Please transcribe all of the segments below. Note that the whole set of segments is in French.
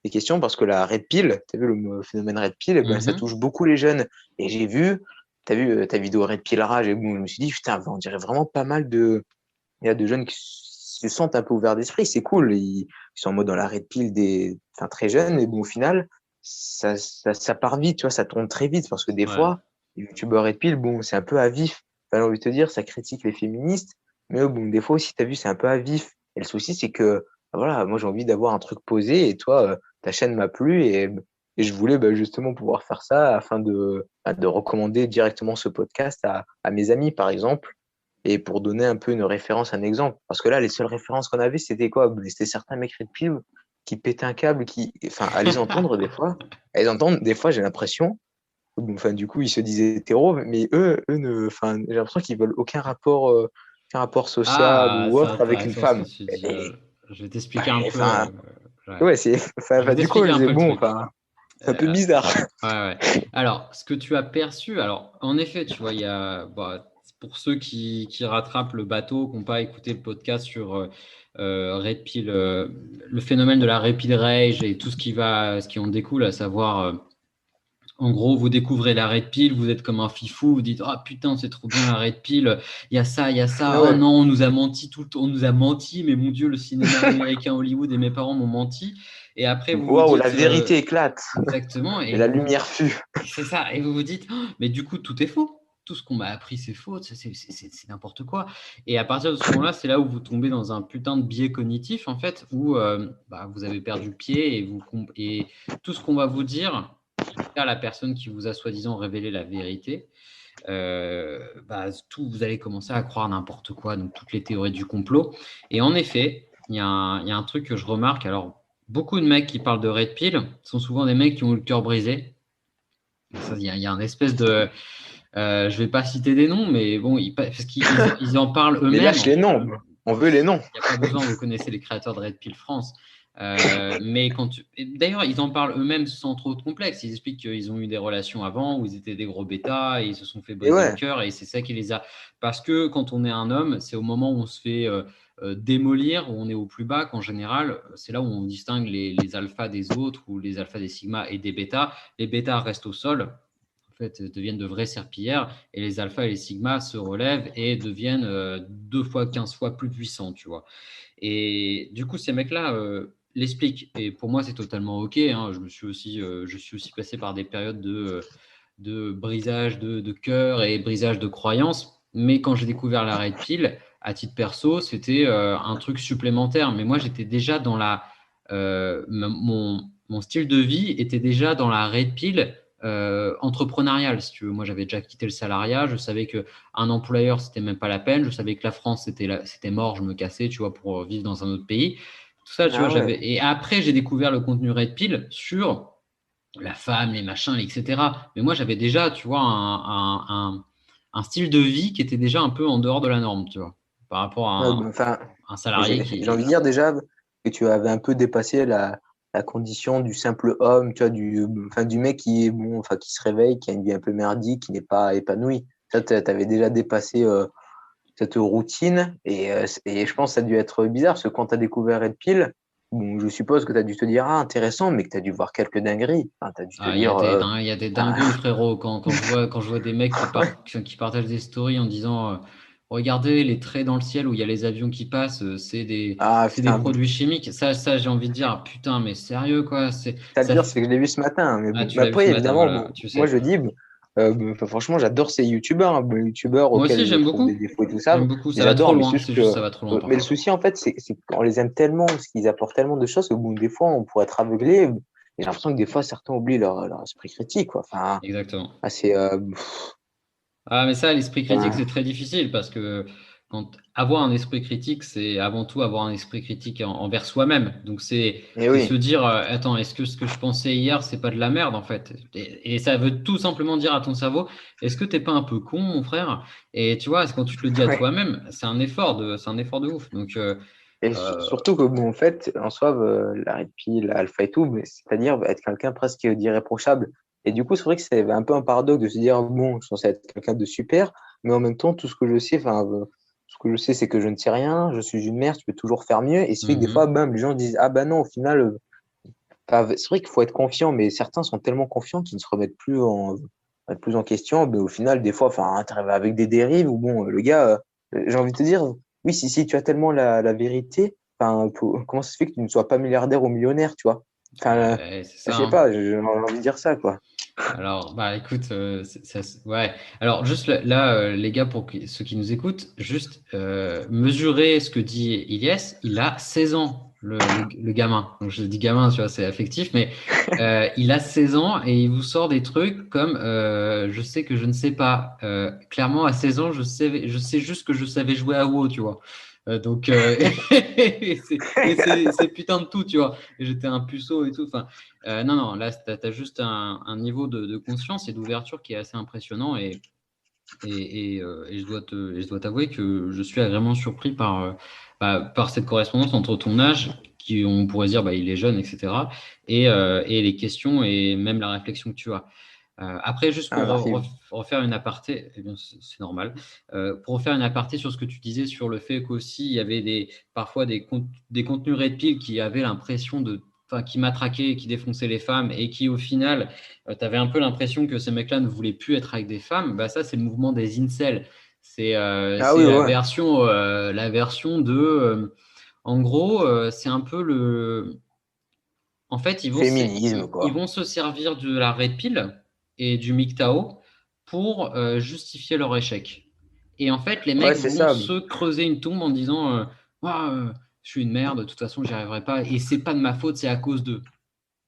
des questions parce que la red pill, tu as vu le phénomène red pill, ben, ça touche beaucoup les jeunes. Et j'ai vu, tu as vu ta vidéo red pill rage, et bon, je me suis dit, putain, on dirait vraiment pas mal il y a de jeunes qui se sentent un peu ouverts d'esprit. C'est cool. Ils sont en mode dans la red pill enfin, très jeunes, mais bon, au final, ça part vite, tu vois, ça tourne très vite parce que des Ouais. fois, les youtubeurs red pill, bon, c'est un peu à vif. Enfin, j'ai envie de te dire, ça critique les féministes, mais bon, des fois aussi, tu as vu, c'est un peu à vif. Et le souci, c'est que, voilà, moi, j'ai envie d'avoir un truc posé et toi, ta chaîne m'a plu et je voulais justement pouvoir faire ça afin de recommander directement ce podcast à mes amis, par exemple, et pour donner un peu une référence, un exemple. Parce que là, les seules références qu'on avait, c'était quoi? C'était certains mecs Red Pill qui pétaient un câble, enfin, à les entendre des fois, j'ai l'impression, bon, enfin, du coup, ils se disaient hétéros, mais enfin, j'ai l'impression qu'ils veulent aucun rapport social Ah, ou c'est autre avec une intéressant ce que femme. tu dis. Je vais t'expliquer un Ouais, peu. enfin, Ouais. ouais, Je vais du coup, je t'expliquer un disais, peu le bon, truc. enfin, c'est un peu Euh, bizarre. ouais, ouais. Alors, ce que tu as perçu, alors en effet, tu vois, il y a, pour ceux qui rattrapent le bateau, qui n'ont pas écouté le podcast sur Red Pill, le phénomène de la Red Pill Rage et tout ce qui en découle, à savoir, en gros, vous découvrez la Red Pill, vous êtes comme un fifou, vous dites, ah putain, c'est trop bien la Red Pill, il y a ça, oh Ouais. non, on nous a menti tout le temps, on nous a menti, mais mon Dieu, le cinéma américain, Hollywood et mes parents m'ont menti. Et après, vous vous Waouh, la dites, vérité éclate exactement, et et la lumière fut. c'est ça. Et vous vous dites, oh, mais du coup, tout est faux. Tout ce qu'on m'a appris, c'est faux. C'est n'importe quoi. Et à partir de ce moment-là, c'est là où vous tombez dans un putain de biais cognitif, en fait, où vous avez perdu pied et tout ce qu'on va vous dire, en tout cas, la personne qui vous a soi-disant révélé la vérité, vous allez commencer à croire n'importe quoi, donc toutes les théories du complot. Et en effet, il y a un truc que je remarque. Alors, beaucoup de mecs qui parlent de Red Pill sont souvent des mecs qui ont eu le cœur brisé. Il y a un espèce de. Je vais pas citer des noms, mais bon, parce qu'ils en parlent Mais eux-mêmes. lâche les noms, on veut les noms. Il n'y a pas besoin, vous connaissez les créateurs de Red Pill France. Mais d'ailleurs, ils en parlent eux-mêmes sans trop de complexe. Ils expliquent qu'ils ont eu des relations avant où ils étaient des gros bêtas et ils se sont fait Et briser le ouais, cœur et c'est ça qui les a. Parce que quand on est un homme, c'est au moment où on se fait démolir, où on est au plus bas, qu'en général, c'est là où on distingue les alphas des autres ou les alphas des sigmas et des bêtas. Les bêtas restent au sol, en fait, deviennent de vraies serpillères et les alphas et les sigmas se relèvent et deviennent 2 fois, 15 fois plus puissants, tu vois. Et du coup, ces mecs-là l'expliquent. Et pour moi, c'est totalement OK, hein. Je suis aussi passé par des périodes de brisage de cœur et brisage de croyances. Mais quand j'ai découvert la Red Pill, à titre perso, c'était un truc supplémentaire. Mais moi, j'étais déjà dans mon style de vie était déjà dans la Red Pill entrepreneuriale, si tu veux. Moi, j'avais déjà quitté le salariat. Je savais que un employeur, c'était même pas la peine. Je savais que la France, c'était mort. Je me cassais, tu vois, pour vivre dans un autre pays. Tout ça, tu vois, ah ouais. j'avais. Et après, j'ai découvert le contenu Red Pill sur la femme, les machins, etc. Mais moi, j'avais déjà, tu vois, un style de vie qui était déjà un peu en dehors de la norme, tu vois, par rapport Ouais, à enfin, un j'ai salarié j'ai envie de qui. dire déjà que tu avais un peu dépassé la condition du simple homme, tu vois, enfin, du mec qui est bon, enfin, qui se réveille, qui a une vie un peu merdique, qui n'est pas épanoui. Ça, tu avais déjà dépassé cette routine et je pense que ça a dû être bizarre parce que quand tu as découvert Red Pill, bon, je suppose que tu as dû te dire, ah, intéressant, mais que tu as dû voir quelques dingueries. Enfin, tu as dû te Ah, il y a dire, il y a des ah, dingueries, frérot. Quand je vois des mecs qui partagent des stories en disant regardez les traits dans le ciel où il y a les avions qui passent, ah, c'est des putain, produits chimiques. Ça j'ai envie de dire, ah, putain, mais sérieux, quoi. ça le pire, c'est que je l'ai vu ce matin. Mais Ah, bon, tu mais l'as vu ce après, matin, évidemment, voilà, bon, tu moi, sais. je dis, enfin, franchement, j'adore ces youtubeurs, hein, bon, youtubeurs Moi aussi, auxquels je j'aime trouve des beaucoup. défauts et tout ça. J'aime beaucoup. Ça va trop J'adore, mais loin. C'est juste, ça va trop loin mais le parfois. souci, en fait, c'est qu'on les aime tellement, parce qu'ils apportent tellement de choses que bon, des fois, on pourrait être aveuglé. Et j'ai l'impression que des fois, certains oublient leur esprit critique, quoi. Enfin, Exactement. c'est, Ah, mais ça, l'esprit critique, c'est ouais. très difficile parce que avoir un esprit critique, c'est avant tout avoir un esprit critique envers soi-même. Donc, Et c'est oui, se dire, attends, est-ce que ce que je pensais hier, c'est pas de la merde en fait? Et ça veut tout simplement dire à ton cerveau, est-ce que t'es pas un peu con, mon frère? Et tu vois, quand tu te le dis à ouais. toi-même, c'est un effort de ouf. Donc, Et euh, surtout que, bon, en fait, en soi, la Red Pill, l'alpha et tout, c'est-à-dire être quelqu'un presque d'irréprochable. Et du coup, c'est vrai que c'est un peu un paradoxe de se dire, bon, je suis censé être quelqu'un de super, mais en même temps, tout ce que je sais, enfin, ce que je sais, c'est que je ne sais rien, je suis une merde, je peux toujours faire mieux. Et c'est fait que des fois, mhm. bam, les gens disent, ah bah non, au final, c'est vrai qu'il faut être confiant, mais certains sont tellement confiants qu'ils ne se remettent plus en question. Mais au final, des fois, enfin, t'arrives avec des dérives où, bon, le gars, j'ai envie de te dire, oui, si tu as tellement la vérité, enfin, comment ça se fait que tu ne sois pas milliardaire ou millionnaire, tu vois? Enfin, C'est je ça, sais hein. pas, j'ai envie de dire ça, quoi. Alors, bah écoute, ouais. Alors, juste là, les gars, ceux qui nous écoutent, juste mesurer ce que dit Ilyes. Il a 16 ans, le gamin. Donc, je dis gamin, tu vois, c'est affectif, mais il a 16 ans et il vous sort des trucs comme je sais que je ne sais pas. Clairement, à 16 ans, je sais juste que je savais jouer à WoW, tu vois. Donc, c'est putain de tout, tu vois. Et j'étais un puceau et tout. Enfin, non, non, là, tu as juste un niveau de conscience et d'ouverture qui est assez impressionnant et je dois t'avouer que je suis agréablement surpris par cette correspondance entre ton âge, qui on pourrait dire bah, il est jeune, etc., et les questions et même la réflexion que tu as. Après, juste Ah, pour merci. refaire une aparté, eh bien, c'est normal, pour refaire une aparté sur ce que tu disais sur le fait qu'aussi il y avait parfois des contenus Red Pill qui avaient l'impression enfin, qui matraquaient, qui défonçaient les femmes et qui au final, tu avais un peu l'impression que ces mecs-là ne voulaient plus être avec des femmes. Bah, ça, c'est le mouvement des incels. Ah C'est oui, ouais. la version de. En gros, c'est un peu le. En fait, Féminisme, ils quoi. vont se servir de la red pill et du MGTOW pour justifier leur échec. Et en fait, les Ouais, mecs c'est vont ça. se creuser une tombe en disant ah, je suis une merde, de toute façon, j'y arriverai pas. Et c'est pas de ma faute, c'est à cause d'eux.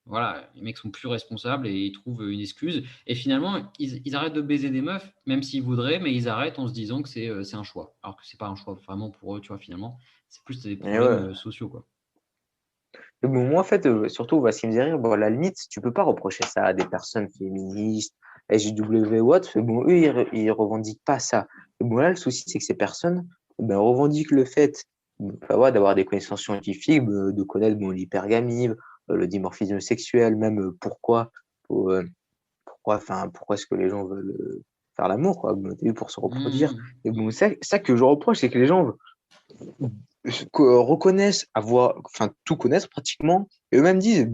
Voilà, les mecs sont plus responsables et ils trouvent une excuse. Et finalement, ils arrêtent de baiser des meufs, même s'ils voudraient, mais ils arrêtent en se disant que c'est un choix. Alors que c'est pas un choix vraiment pour eux, tu vois, finalement. C'est plus des Et problèmes ouais. sociaux, quoi. Mais bon, moi, en fait, surtout, bah, ce qui me faisait rire, bon, à la limite, tu peux pas reprocher ça à des personnes féministes, SJW ou autres. Mais bon, eux, ils revendiquent pas ça. Et bon, là, le souci, c'est que ces personnes, ben, revendiquent le fait, bah, ouais, d'avoir des connaissances scientifiques, de connaître, bon, l'hypergamie, le dimorphisme sexuel, même pourquoi est-ce que les gens veulent faire l'amour, quoi, bon, t'as vu, pour se reproduire. Mmh, Et bon, ça que je reproche, c'est que les gens reconnaissent avoir, enfin, tout connaissent pratiquement, et eux-mêmes disent,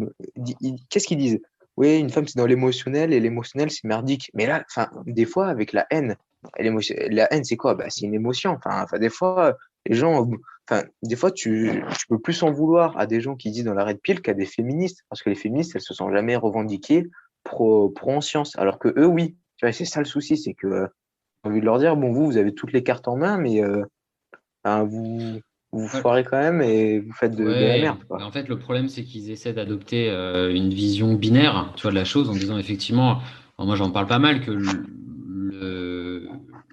qu'est-ce qu'ils disent? Oui, une femme, c'est dans l'émotionnel, et l'émotionnel, c'est merdique. Mais là, enfin, des fois, avec la haine, la haine, c'est quoi? Bah, c'est une émotion. Enfin, des fois, les gens, enfin, des fois, tu peux plus en vouloir à des gens qui disent dans la red pill qu'à des féministes, parce que les féministes, elles se sont jamais revendiquées pro en science, alors que eux, oui. Tu vois, c'est ça le souci, c'est que, j'ai envie de leur dire, bon, vous avez toutes les cartes en main, mais enfin, vous mmh. foirez quand même et vous faites de la Ouais, merde, mais quoi. en fait, le problème, c'est qu'ils essaient d'adopter une vision binaire, tu vois, de la chose, en disant effectivement, alors moi j'en parle pas mal, que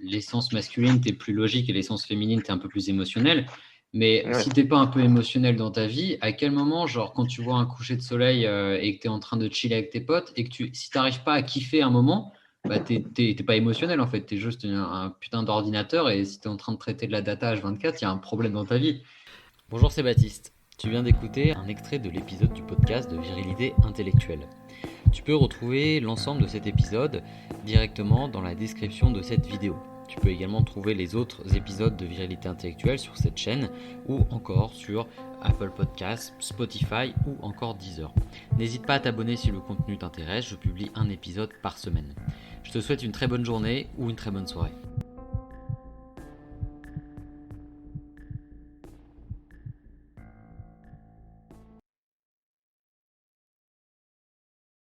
l'essence masculine, t'es plus logique et l'essence féminine, t'es un peu plus émotionnelle. Mais Ouais. si t'es pas un peu émotionnel dans ta vie, à quel moment, genre quand tu vois un coucher de soleil et que t'es en train de chiller avec tes potes et que si t'arrives pas à kiffer un moment, bah t'es pas émotionnel en fait, t'es juste un putain d'ordinateur et si t'es en train de traiter de la data H24, il y a un problème dans ta vie. Bonjour, c'est Baptiste. Tu viens d'écouter un extrait de l'épisode du podcast de Virilité intellectuelle. Tu peux retrouver l'ensemble de cet épisode directement dans la description de cette vidéo. Tu peux également trouver les autres épisodes de Virilité intellectuelle sur cette chaîne ou encore sur Apple Podcasts, Spotify ou encore Deezer. N'hésite pas à t'abonner si le contenu t'intéresse, je publie un épisode par semaine. Je te souhaite une très bonne journée ou une très bonne soirée.